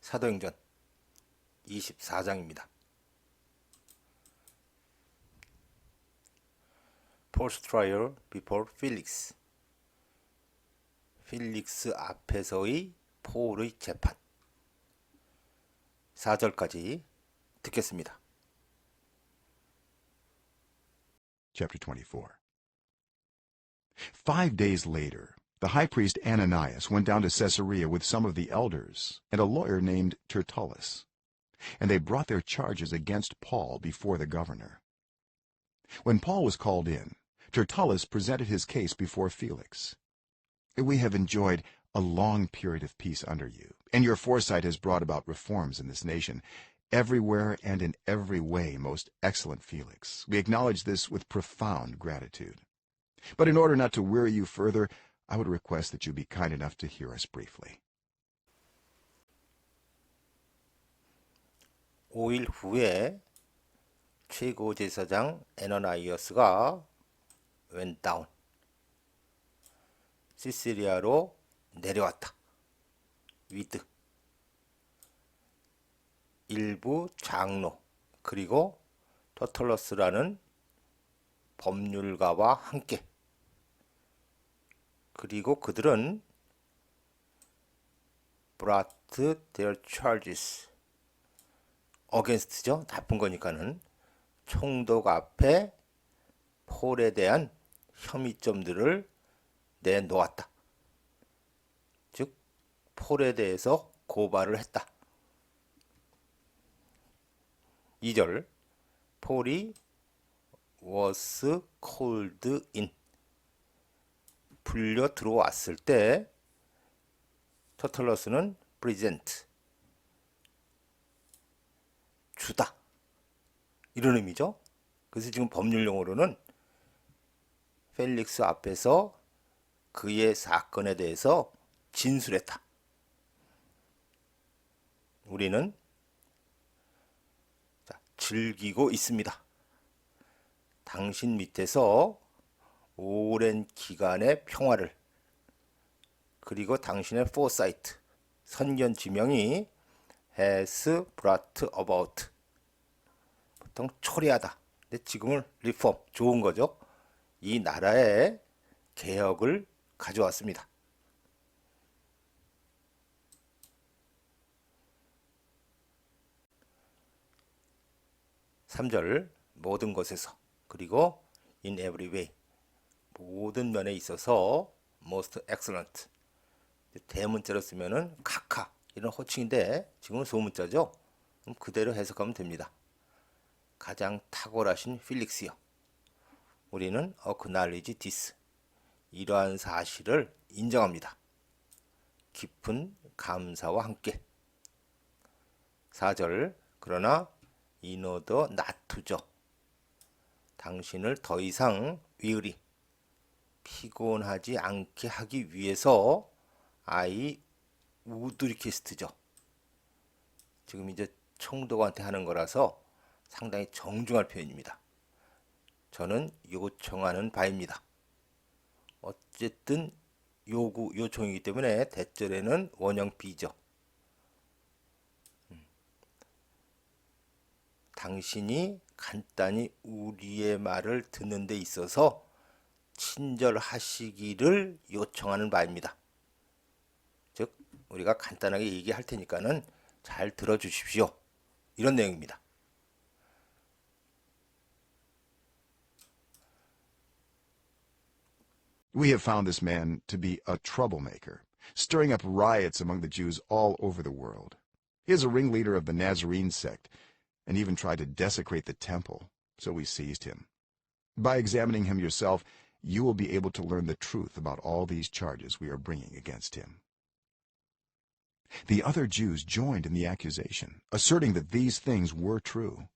사도행전 24장입니다. Paul's trial before Felix. 필릭스 앞에서의 폴의 재판. 4절까지 듣겠습니다. Chapter 24. 5 days later, the high priest Ananias went down to Caesarea with some of the elders and a lawyer named Tertullus, and they brought their charges against Paul before the governor. When Paul was called in, Tertullus presented his case before Felix. "We have enjoyed a long period of peace under you, and your foresight has brought about reforms in this nation. Everywhere and in every way, most excellent Felix, we acknowledge this with profound gratitude. But in order not to weary you further, I would request that you be kind enough to hear us briefly." 5일 후에 최고제사장 에너나이어스가 went down, 시시리아로 내려왔다. with 일부 장로 그리고 터툴러스라는 법률가와 함께, 그리고 그들은 brought their charges against죠. 나쁜 거니까는 총독 앞에 폴에 대한 혐의점들을 내놓았다. 즉 폴에 대해서 고발을 했다. 2절 폴이 was called in, 불려 들어왔을 때 터툴러스는 present, 주다, 이런 의미죠. 그래서 지금 법률 용어로는 펠릭스 앞에서 그의 사건에 대해서 진술했다. 우리는 즐기고 있습니다. 당신 밑에서 오랜 기간의 평화를, 그리고 당신의 foresight, 선견 지명이 has brought about, 보통 초래하다. 근데 지금은 reform, 좋은 거죠. 이 나라의 개혁을 가져왔습니다. 3절 모든 것에서, 그리고 in every way, 모든 면에 있어서 most excellent, 대문자로 쓰면은 각하, 이런 호칭인데 지금은 소문자죠. 그럼 그대로 해석하면 됩니다. 가장 탁월하신 필릭스요, 우리는 acknowledge this, 이러한 사실을 인정합니다. 깊은 감사와 함께. 4절 그러나 in order not to죠, 당신을 더 이상 위으리, 피곤하지 않게 하기 위해서 I would request죠. 지금 이제 총독한테 하는 거라서 상당히 정중할 표현입니다. 저는 요청하는 바입니다. 어쨌든 요청이기 때문에 대절에는 원형 B죠. 당신이 간단히 우리의 말을 듣는 데 있어서 친절하시기를 요청하는 바입니다. 즉 우리가 간단하게 얘기할 테니까는 잘 들어주십시오, 이런 내용입니다. "We have found this man to be a troublemaker, stirring up riots among the Jews all over the world. He is a ringleader of the Nazarene sect, and even tried to desecrate the temple, so we seized him. By examining him yourself, you will be able to learn the truth about all these charges we are bringing against him." The other Jews joined in the accusation, asserting that these things were true.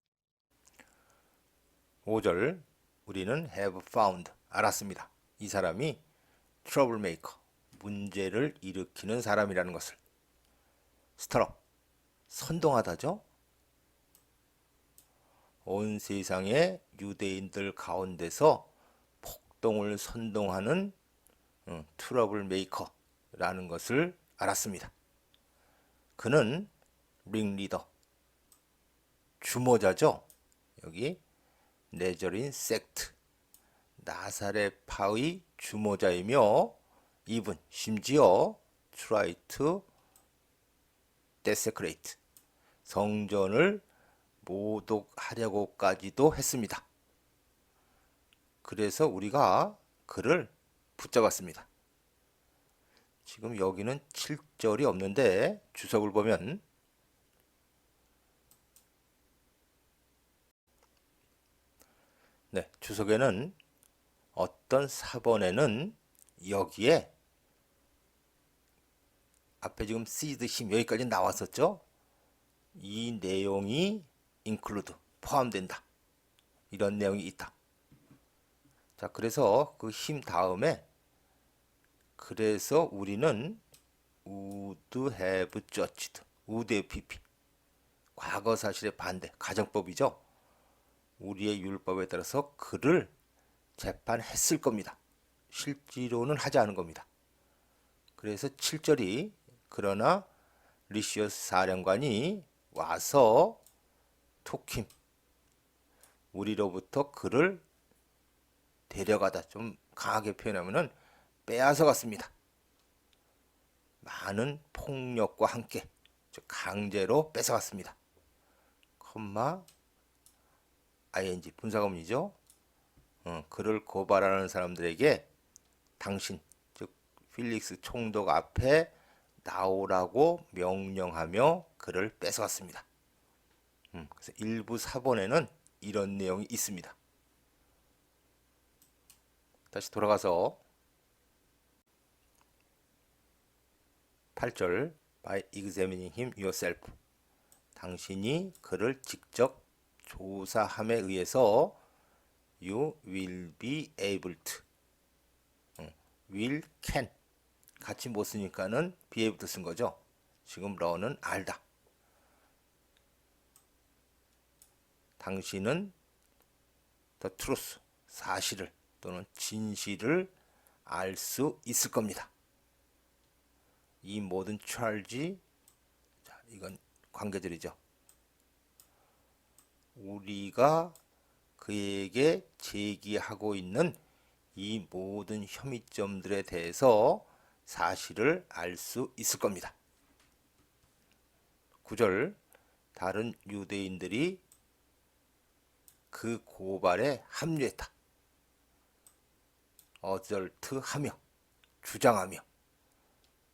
5절 우리는 have found, 알았습니다. 이 사람이 troublemaker, 문제를 일으키는 사람이라는 것을. stir up, 선동하다죠. 온 세상의 유대인들 가운데서 폭동을 선동하는 트러블 메이커라는 것을 알았습니다. 그는 링리더, 주모자죠. 여기 네저린 섹트, 나사렛파의 주모자이며 even 심지어 try to desecrate, 성전을 모독하려고까지도 했습니다. 그래서 우리가 그를 붙잡았습니다. 지금 여기는 7절이 없는데 주석을 보면 네, 주석에는 어떤 사본에는 여기에 앞에 지금 seed 힘 여기까지 나왔었죠. 이 내용이 include 포함된다, 이런 내용이 있다. 자, 그래서 그 힘 다음에 그래서 우리는 would have judged, would의 PP, 과거 사실의 반대, 가정법이죠. 우리의 율법에 따라서 그를 재판했을 겁니다. 실제로는 하지 않은 겁니다. 그래서 7절이 그러나 리시어스 사령관이 와서 토킴, 우리로부터 그를 데려가다, 좀 강하게 표현하면은 빼앗아 갔습니다. 많은 폭력과 함께 강제로 뺏어갔습니다. 컴마 ing 분사구문이죠. 그를 고발하는 사람들에게 당신, 즉 필릭스 총독 앞에 나오라고 명령하며 그를 뺏어갔습니다. 그래서 일부 사본에는 이런 내용이 있습니다. 다시 돌아가서 8절 by examining him yourself, 당신이 그를 직접 조사함에 의해서 you will be able to, will, can 같이 못 쓰니까는 be able to 쓴 거죠. 지금 러는 알다. 당신은 the truth, 사실을 또는 진실을 알 수 있을 겁니다. 이 모든 charge, 자, 이건 관계들이죠. 우리가 그에게 제기하고 있는 이 모든 혐의점들에 대해서 사실을 알 수 있을 겁니다. 9절, 다른 유대인들이 그 고발에 합류했다. 어절트하며, 주장하며.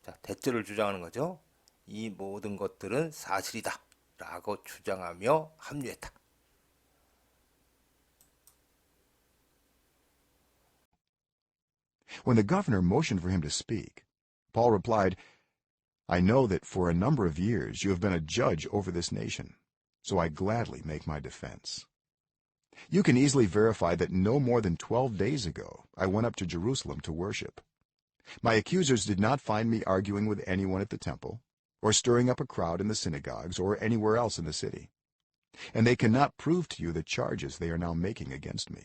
자, 대절을 주장하는 거죠. 이 모든 것들은 사실이다 라고 주장하며 합류했다. When the governor motioned for him to speak, Paul replied, I know that for a number of years you have been a judge over this nation, so I gladly make my defense. You can easily verify that no more than 12 days ago I went up to Jerusalem to worship. My accusers did not find me arguing with anyone at the temple, or stirring up a crowd in the synagogues or anywhere else in the city. And they cannot prove to you the charges they are now making against me.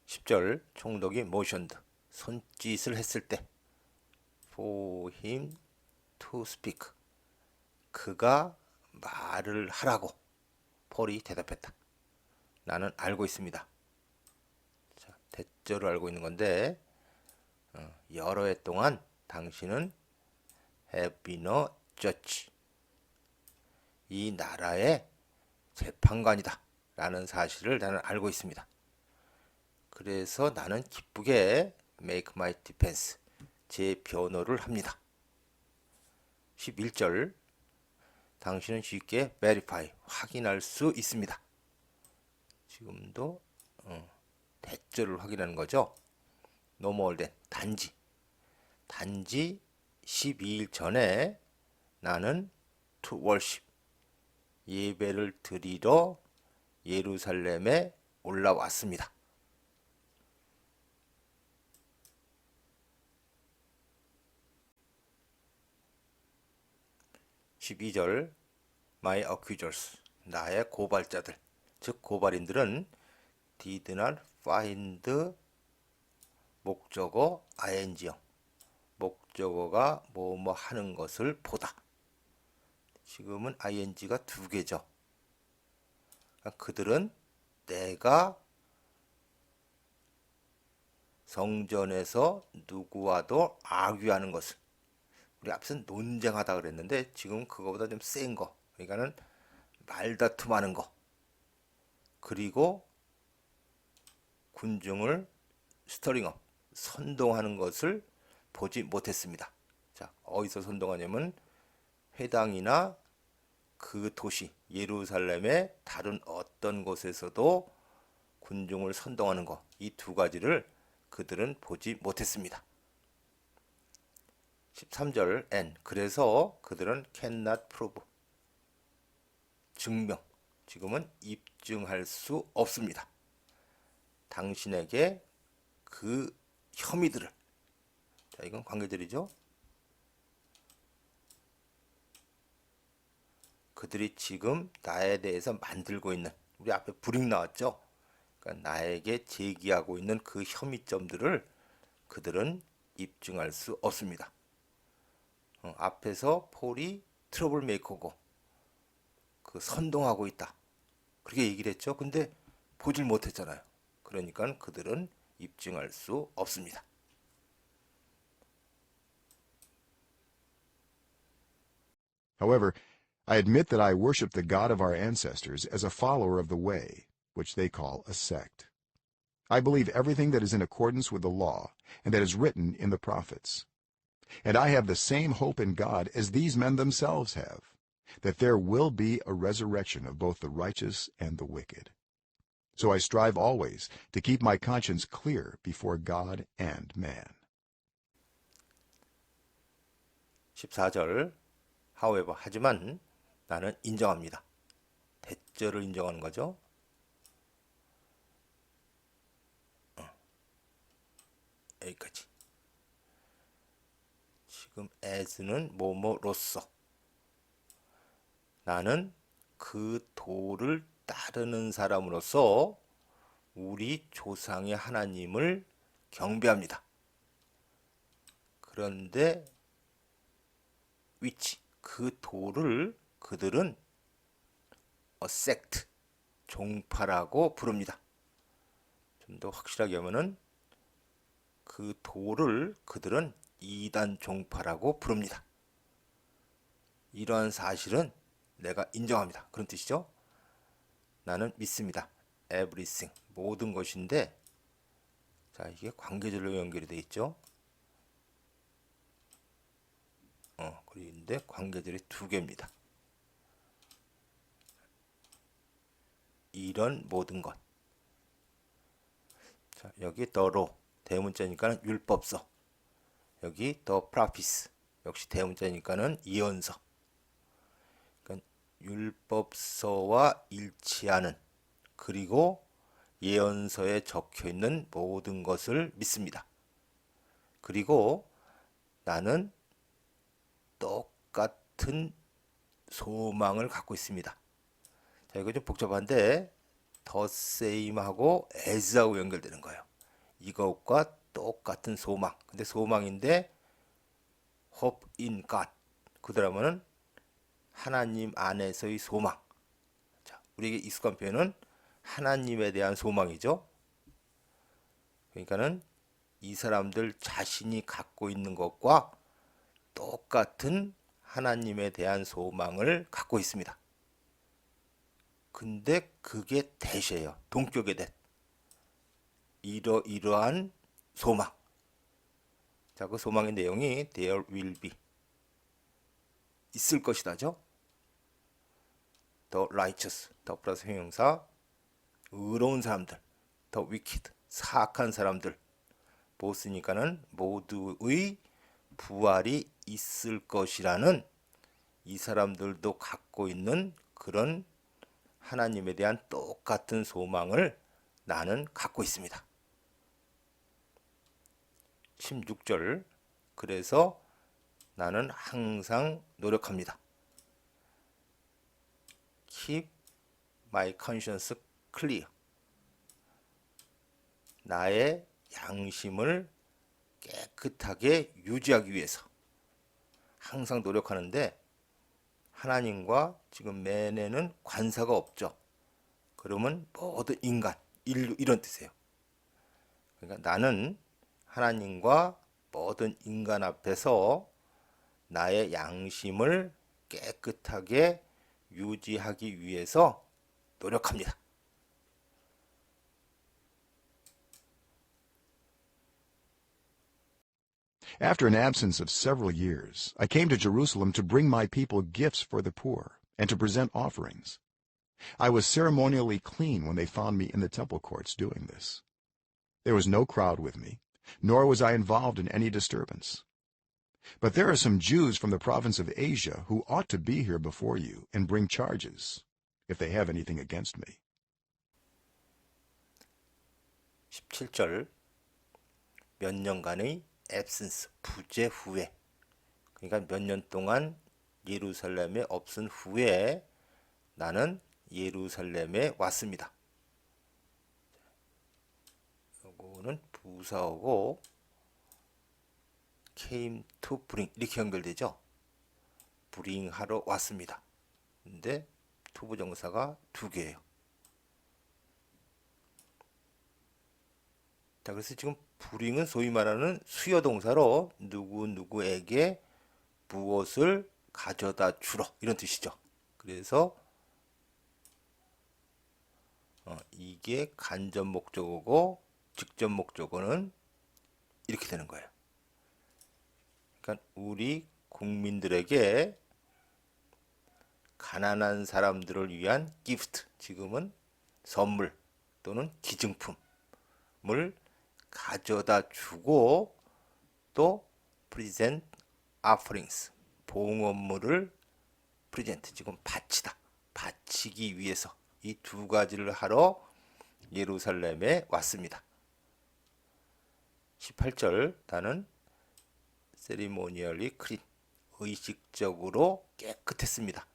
10절, 총독이 motioned, 손짓을 했을 때 for him to speak, 그가 말을 하라고 폴이 대답했다. 나는 알고 있습니다. 자, 대절을 알고 있는 건데 여러 해 동안 당신은 have been a judge, 이 나라의 재판관이다 라는 사실을 나는 알고 있습니다. 그래서 나는 기쁘게 make my defense, 제 변호를 합니다. 11절, 당신은 쉽게 verify, 확인할 수 있습니다. 지금도 대절을 확인하는 거죠. no more than, 단지 12일 전에 나는 to worship, 예배를 드리러 예루살렘에 올라왔습니다. 12절, my accusers, 나의 고발자들, 즉 고발인들은 did not find, 목적어 ing형, 목적어가 뭐뭐 하는 것을 보다, 지금은 ing가 두 개죠. 그러니까 그들은 내가 성전에서 누구와도 아귀하는 것을, 우리 앞서 논쟁하다 그랬는데 지금 그거보다 좀 센 거, 그러니까는 말다툼하는 거, 그리고 군중을 스터링업, 선동하는 것을 보지 못했습니다. 자, 어디서 선동하냐면 회당이나 그 도시 예루살렘의 다른 어떤 곳에서도 군중을 선동하는 것, 이 두 가지를 그들은 보지 못했습니다. 13절 N, 그래서 그들은 cannot prove, 증명, 지금은 입증할 수 없습니다. 당신에게 그 혐의들을, 자, 이건 관계들이죠. 그들이 지금 나에 대해서 만들고 있는, 우리 앞에 불익 나왔죠. 그러니까 나에게 제기하고 있는 그 혐의점들을 그들은 입증할 수 없습니다. 앞에서 폴이 트러블 메이커고 그 선동하고 있다, 그렇게 얘기를 했죠. 근데 보질 못했잖아요. 그러니까 그들은 입증할 수 없습니다. However, I admit that I worship the God of our ancestors as a follower of the way, which they call a sect. I believe everything that is in accordance with the law and that is written in the prophets. And I have the same hope in God as these men themselves have, that there will be a resurrection of both the righteous and the wicked. So I strive always to keep my conscience clear before God and man. 14절 however, 하지만 나는 인정합니다. 대절을 인정하는 거죠. 여기까지. 지금 as는 뭐뭐로서, 나는 그 도를 따르는 사람으로서 우리 조상의 하나님을 경배합니다. 그런데 which, 그 도를 그들은 a sect, 종파라고 부릅니다. 좀 더 확실하게 하면은 그 도를 그들은 이단 종파라고 부릅니다. 이러한 사실은 내가 인정합니다, 그런 뜻이죠. 나는 믿습니다. everything, 모든 것인데, 자, 이게 관계절로 연결이 되어 있죠. 그런데 관계절이 두 개입니다. 이런 모든 것. 자, 여기 더로 대문자니까는 율법서, 여기 더 프라피스 역시 대문자니까는 예언서. 그러니까 율법서와 일치하는, 그리고 예언서에 적혀 있는 모든 것을 믿습니다. 그리고 나는 똑같은 소망을 갖고 있습니다. 자, 이거 좀 복잡한데 the same하고 as하고 연결되는 거예요. 이것과 똑같은 소망. 근데 소망인데 hope in God, 그러면은 하나님 안에서의 소망. 자, 우리에게 익숙한 표현은 하나님에 대한 소망이죠. 그러니까는 이 사람들 자신이 갖고 있는 것과 똑같은 하나님에 대한 소망을 갖고 있습니다. 근데 그게 대시예요. 동격의 대. 이러한 소망. 자, 그 소망의 내용이 there will be, 있을 것이다죠. the righteous, the 플러스 형용사, 의로운 사람들, the wicked, 사악한 사람들, 보스니까는 모두의 부활이 있을 것이라는, 이 사람들도 갖고 있는 그런 하나님에 대한 똑같은 소망을 나는 갖고 있습니다. 16절, 그래서 나는 항상 노력합니다. Keep my conscience clear, 나의 양심을 깨끗하게 유지하기 위해서 항상 노력하는데, 하나님과 지금 맨에는 관사가 없죠. 그러면 모든 인간, 인류 이런 뜻이에요. 그러니까 나는 하나님과 모든 인간 앞에서 나의 양심을 깨끗하게 유지하기 위해서 노력합니다. After an absence of several years, I came to Jerusalem to bring my people gifts for the poor and to present offerings. I was ceremonially clean when they found me in the temple courts doing this. There was no crowd with me, nor was I involved in any disturbance. But there are some Jews from the province of Asia who ought to be here before you and bring charges, if they have anything against me. 17절 몇 년간의 absence, 부재 후에, 그러니까 몇 년 동안 예루살렘에 없은 후에 나는 예루살렘에 왔습니다. 요거는 부사어고 came to bring 이렇게 연결되죠. bring 하러 왔습니다. 근데 투부정사가 두 개예요. 자, 그래서 지금 bring은 소위 말하는 수요 동사로 누구누구에게 무엇을 가져다 주러 이런 뜻이죠. 그래서 이게 간접 목적어고 직접 목적어는 이렇게 되는 거예요. 그러니까 우리 국민들에게 가난한 사람들을 위한 기프트, 지금은 선물 또는 기증품을 가져다 주고 또 present offerings, 봉헌물을 present, 지금 바치다, 바치기 위해서 이 두 가지를 하러 예루살렘에 왔습니다. 18절 나는 ceremonially clean, 의식적으로 깨끗했습니다.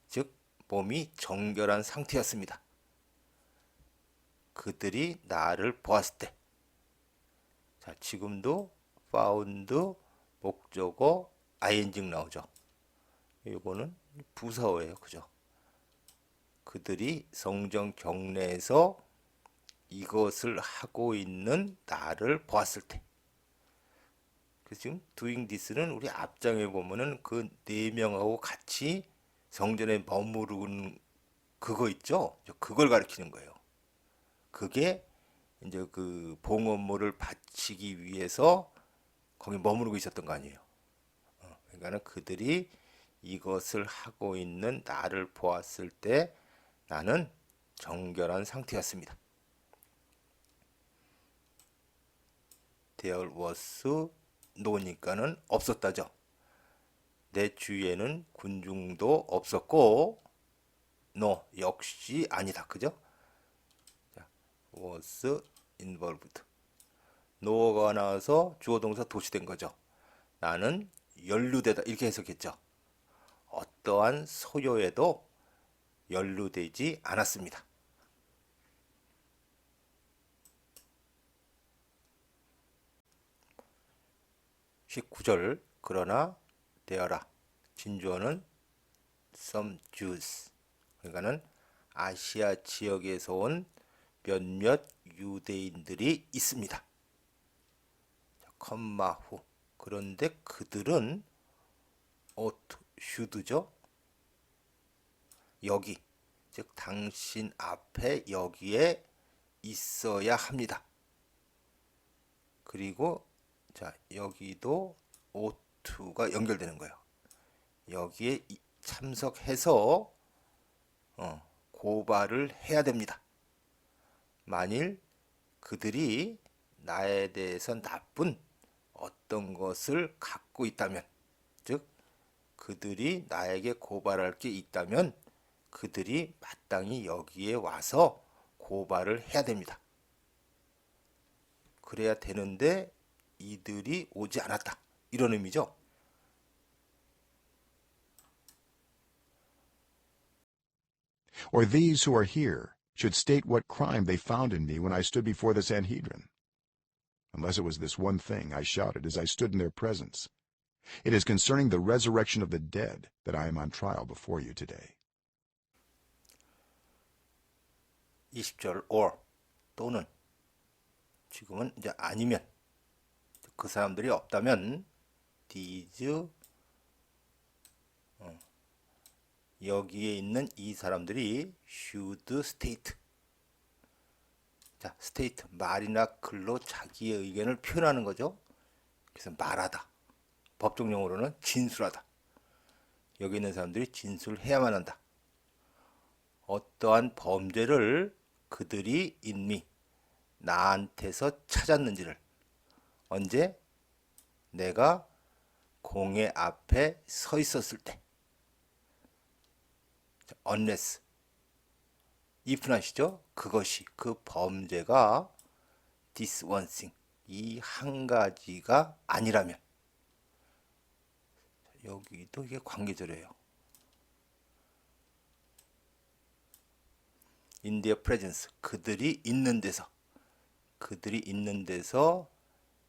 즉 몸이 정결한 상태였습니다. 그들이 나를 보았을 때, 자 지금도 found 목적어 ing 나오죠. 이거는 부사어예요, 그죠? 그들이 성전 경내에서 이것을 하고 있는 나를 보았을 때. 그래서 지금 doing this는 우리 앞장에 보면은 그 네 명하고 같이 성전에 머무르는 그거 있죠? 그걸 가리키는 거예요. 그게 이제 그 봉헌물을 바치기 위해서 거기 머무르고 있었던 거 아니에요. 그러니까는 그들이 이것을 하고 있는 나를 보았을 때 나는 정결한 상태였습니다. There was no니까는 없었다죠. 내 주위에는 군중도 없었고 no 역시 아니다, 그죠? 자, was involved. no가 나와서 주어 동사 도치된 거죠. 나는 연루되다 이렇게 해석했죠. 어떠한 소요에도 연루되지 않았습니다. 19절 그러나 되어라. 진주어는 some Jews. 그러니까는 아시아 지역에서 온 몇몇 유대인들이 있습니다. 컴마 후. 그런데 그들은 should죠. 여기, 즉 당신 앞에 여기에 있어야 합니다. 그리고 자 여기도 ough가 연결되는 거예요. 여기에 참석해서 고발을 해야 됩니다. 만일 그들이 나에 대해서 나쁜 어떤 것을 갖고 있다면, 즉 그들이 나에게 고발할 게 있다면 그들이 마땅히 여기에 와서 고발을 해야 됩니다. 그래야 되는데 이들이 오지 않았다, 이런 의미죠. Or these who are here should state what crime they found in me when I stood before the Sanhedrin. Unless it was this one thing I shouted as I stood in their presence. It is concerning the resurrection of the dead that I am on trial before you today. 20절 or 또는 지금은 이제 아니면 그 사람들이 없다면 these 여기에 있는 이 사람들이 should state. 자, state 말이나 글로 자기의 의견을 표현하는 거죠. 그래서 말하다. 법적 용어로는 진술하다. 여기 있는 사람들이 진술해야만 한다. 어떠한 범죄를 그들이 인미 나한테서 찾았는지를 언제 내가 공회 앞에 서 있었을 때 unless if는 아시죠? 그것이 그 범죄가 this one thing 이 한 가지가 아니라면 여기도 이게 관계절이에요. in their presence 그들이 있는 데서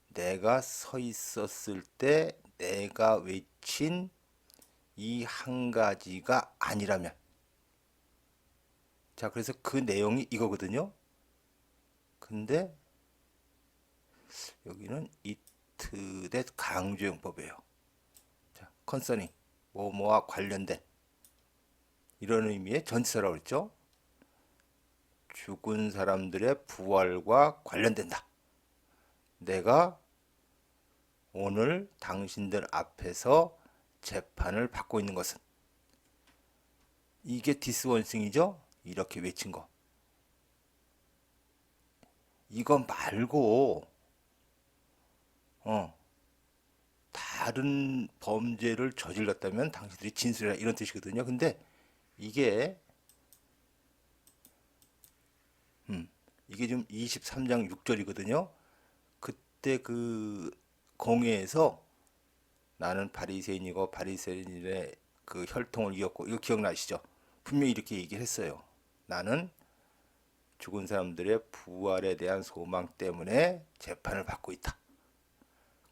내가 서 있었을 때 내가 외친 이 한 가지가 아니라면 자 그래서 그 내용이 이거거든요. 근데 여기는 it 대 강조용법이에요. 자, concerning 뭐뭐와 관련된 이런 의미의 전치사라고 그랬죠. 죽은 사람들의 부활과 관련된다. 내가 오늘 당신들 앞에서 재판을 받고 있는 것은 이게 디스원싱이죠. 이렇게 외친 거. 이거 말고 다른 범죄를 저질렀다면 당신들이 진술해라 이런 뜻이거든요. 근데 이게 지금 23장 6절이거든요. 그때 그 공회에서 나는 바리새인이고 바리새인의 그 혈통을 이었고 이거 기억나시죠? 분명히 이렇게 얘기했어요. 나는 죽은 사람들의 부활에 대한 소망 때문에 재판을 받고 있다.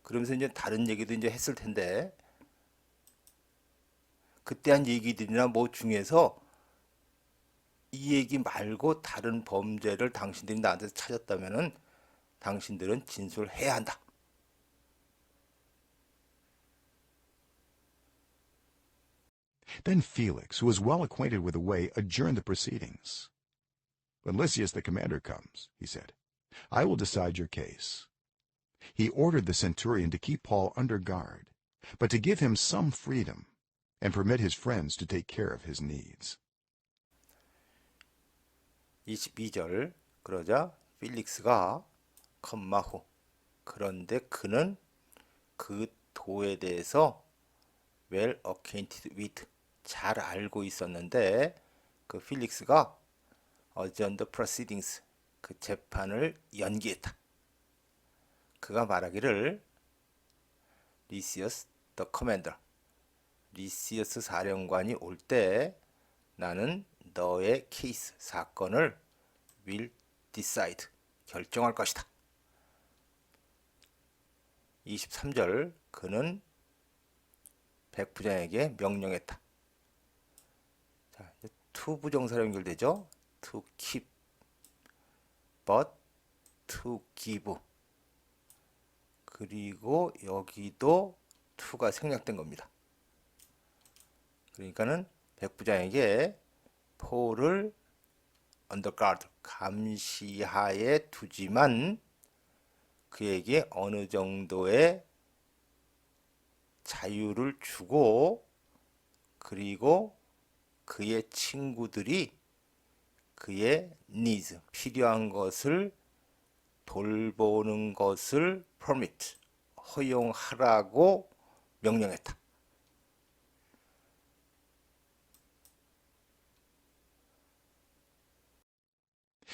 그러면서 이제 다른 얘기도 이제 했을 텐데 그때 한 얘기들이나 뭐 중에서 이 얘기 말고 다른 범죄를 당신들이 나한테 찾았다면은 당신들은 진술해야 한다. Then Felix, who was well acquainted with the way, adjourned the proceedings. When Lysias the commander comes, he said, I will decide your case. He ordered the centurion to keep Paul under guard, but to give him some freedom and permit his friends to take care of his needs. 22절 그러자 필릭스가 컴마후 그런데 그는 그 도에 대해서 well acquainted with 잘 알고 있었는데 그 필릭스가 adjourn the proceedings 그 재판을 연기했다. 그가 말하기를 리시어스 the commander 리시어스 사령관이 올 때 나는 너의 케이스 사건을 will decide 결정할 것이다. 23절 그는 백부장에게 명령했다. 자, to 부정사로 연결되죠. to keep but to give 그리고 여기도 to가 생략된 겁니다. 그러니까는 백부장에게 폴을 under guard 감시하에 두지만 그에게 어느 정도의 자유를 주고 그리고 그의 친구들이 그의 needs 필요한 것을 돌보는 것을 permit 허용하라고 명령했다.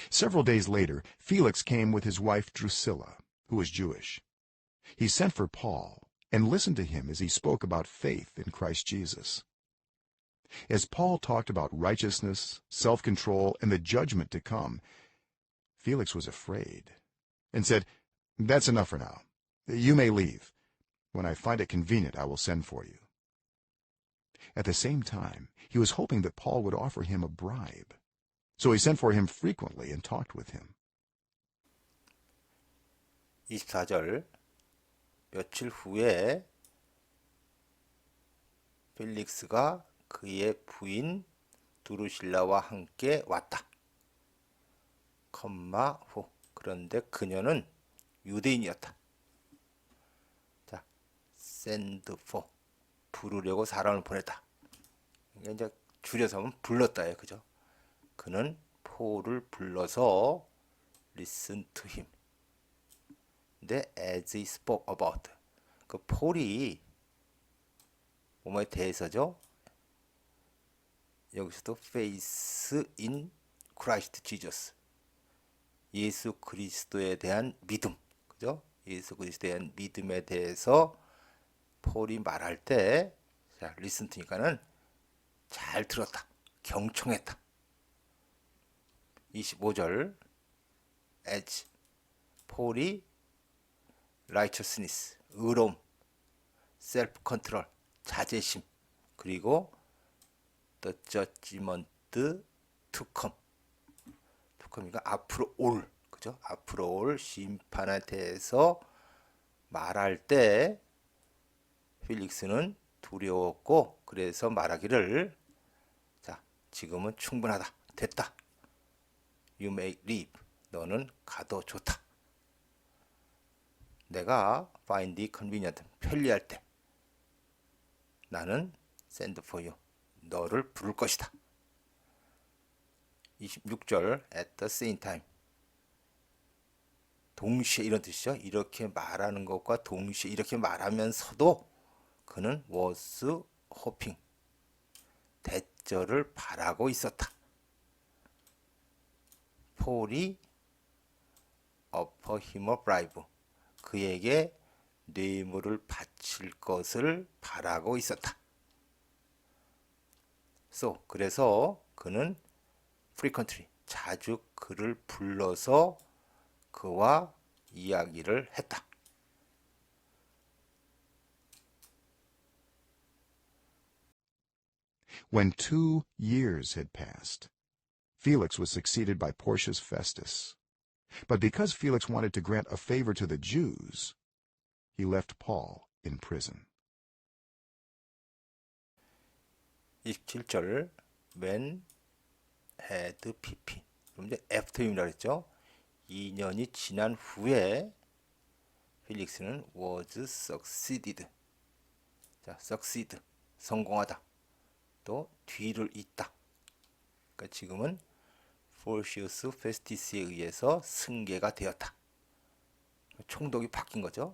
Several days later, Felix came with his wife Drusilla, who was Jewish. He sent for Paul and listened to him as he spoke about faith in Christ Jesus. As Paul talked about righteousness, self-control, and the judgment to come, Felix was afraid and said, That's enough for now. You may leave. When I find it convenient, I will send for you. At the same time, he was hoping that Paul would offer him a bribe. So he sent for him frequently and talked with him. 24절 며칠 후에 펠릭스가 그의 부인 두루실라와 함께 왔다. 후. 그런데 그녀는 유대인이었다. 자, send for 부르려고 사람을 보냈다. 이게 이제 줄여서 하면 불렀다예요, 그죠? 그는 폴을 불러서 listen to him. 근데 as he spoke about 그 폴이 뭐뭐에 대해서죠. 여기서도 faith in Christ Jesus. 예수 그리스도에 대한 믿음. 그죠? 예수 그리스도에 대한 믿음에 대해서 폴이 말할 때 자, listen to니까는 잘 들었다. 경청했다. 25절 as 폴이 righteousness, 의로움, self control, 자제심, 그리고 the judgment to come. to come이니까 앞으로 올, 그죠? 앞으로 올 심판에 대해서 말할 때 필릭스는 두려웠고 그래서 말하기를 자, 지금은 충분하다. 됐다. You may leave. 너는 가도 좋다. 내가 find it convenient, 편리할 때 나는 send for you, 너를 부를 것이다. 26절 at the same time 동시에 이런 뜻이죠. 이렇게 말하는 것과 동시에 이렇게 말하면서도 그는 was hoping 대절을 바라고 있었다. 폴이 offer him a bribe 그에게 뇌물을 바칠 것을 바라고 있었다. So, 그래서 그는 frequently 자주 그를 불러서 그와 이야기를 했다. When 2 years had passed, Felix was succeeded by Porcius Festus. But because Felix wanted to grant a favor to the Jews, he left Paul in prison. 27절 when had pp 그럼 이제 after임이라고 했죠. 2년이 지난 후에 필릭스는 was succeeded. 자, succeed 성공하다. 또 뒤를 잇다. 그러니까 지금은 포시우스 페스티스에 의해서 승계가 되었다. 총독이 바뀐 거죠.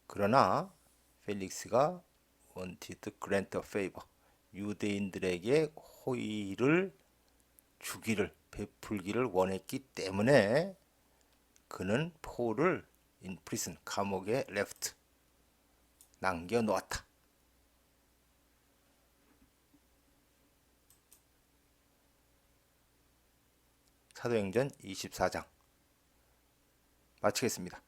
그러나 펠릭스가 wanted to grant a favor. 유대인들에게 호의를 주기를 베풀기를 원했기 때문에 그는 폴을 in prison 감옥에 left 남겨 놓았다. 사도행전 24장 마치겠습니다.